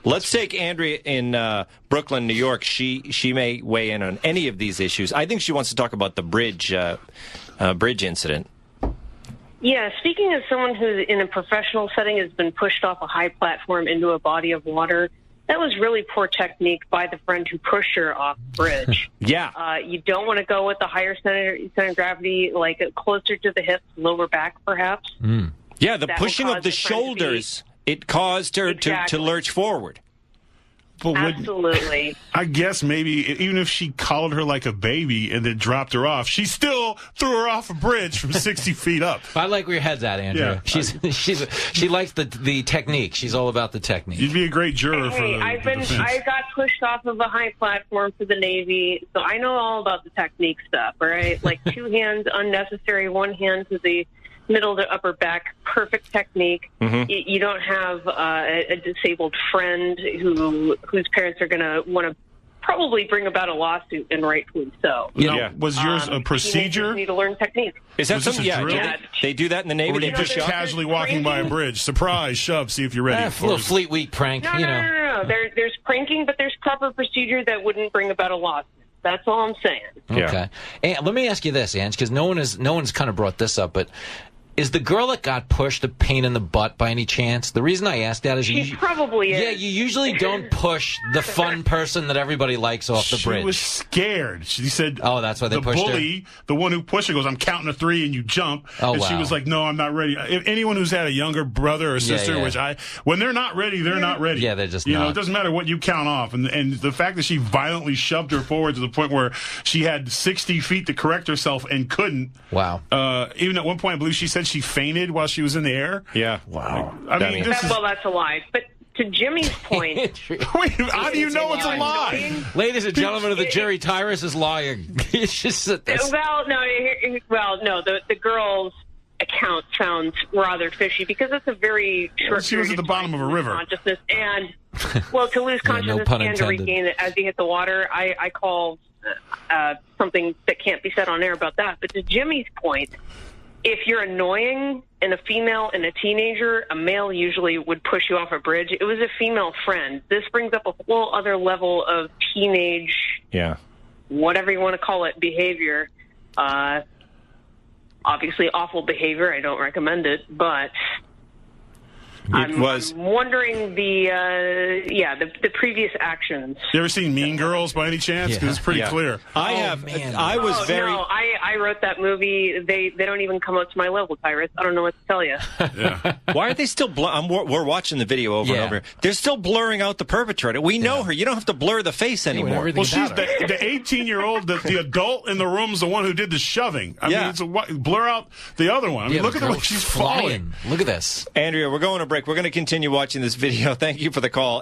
Let's take Andrea in Brooklyn, New York. She may weigh in on any of these issues. I think she wants to talk about the bridge incident. Yeah, speaking as someone who in a professional setting has been pushed off a high platform into a body of water, that was really poor technique by the friend who pushed her off the bridge. Yeah. You don't want to go with the higher center of gravity, like closer to the hips, lower back perhaps. Mm. Yeah, the that pushing of the shoulders, it caused her to lurch forward. But absolutely. I guess maybe even if she collared her like a baby and then dropped her off, she still threw her off a bridge from 60 feet up. I like where your head's at, Andrea. Yeah. She likes the technique. She's all about the technique. You'd be a great juror for the defense. I got pushed off of a high platform for the Navy, so I know all about the technique stuff, all right? Like 2 hands unnecessary, 1 hand to the middle to upper back, perfect technique. Mm-hmm. You don't have a disabled friend whose parents are going to want to probably bring about a lawsuit, and rightfully so. Yeah. Was yours a procedure? Need to learn technique. Is that something? Yeah, they do that in the Navy. Or were you just casually walking by a bridge? Surprise, shove, see if you're ready. A little Fleet Week prank. No. There's pranking, but there's proper procedure that wouldn't bring about a lawsuit. That's all I'm saying. Okay. And let me ask you this, Ange, because no one's kind of brought this up, but is the girl that got pushed a pain in the butt by any chance? The reason I ask that is she probably is. Yeah, you usually don't push the fun person that everybody likes off the bridge. She was scared. She said, "Oh, that's why they pushed her." The bully, the one who pushed her, goes, "I'm counting to 3 and you jump." And she was like, "No, I'm not ready." If anyone who's had a younger brother or sister, when they're not ready, they're not ready. Yeah, they're just not. It doesn't matter what you count off, and the fact that she violently shoved her forward to the point where she had 60 feet to correct herself and couldn't. Wow. Even at one point, I believe she said she fainted while she was in the air. Yeah. Wow. I mean, that's a lie. But to Jimmy's point, wait, how do you know it's a lie? Ladies and gentlemen of the jury, Tyrus is lying. It's just no. The girl's account sounds rather fishy because it's a very short. She was at the bottom of a river. Consciousness and to lose consciousness and to regain it as you hit the water. I call something that can't be said on air about that. But to Jimmy's point, if you're annoying and a female and a teenager, a male usually would push you off a bridge. It was a female friend. This brings up a whole other level of teenage, whatever you want to call it, behavior. Obviously awful behavior. I don't recommend it, but I'm wondering the previous actions. You ever seen Mean Girls by any chance? Because it's pretty clear. I have. Man. I wrote that movie. They don't even come up to my level, Tyrus. I don't know what to tell you. Why are they still? We're watching the video over and over. They're still blurring out the perpetrator. We know her. You don't have to blur the face anymore. Well, she's the 18-year-old. The adult in the room's the one who did the shoving. I mean, blur out the other one. I mean, look at the way she's falling. Look at this, Andrea. We're going to break. We're going to continue watching this video. Thank you for the call.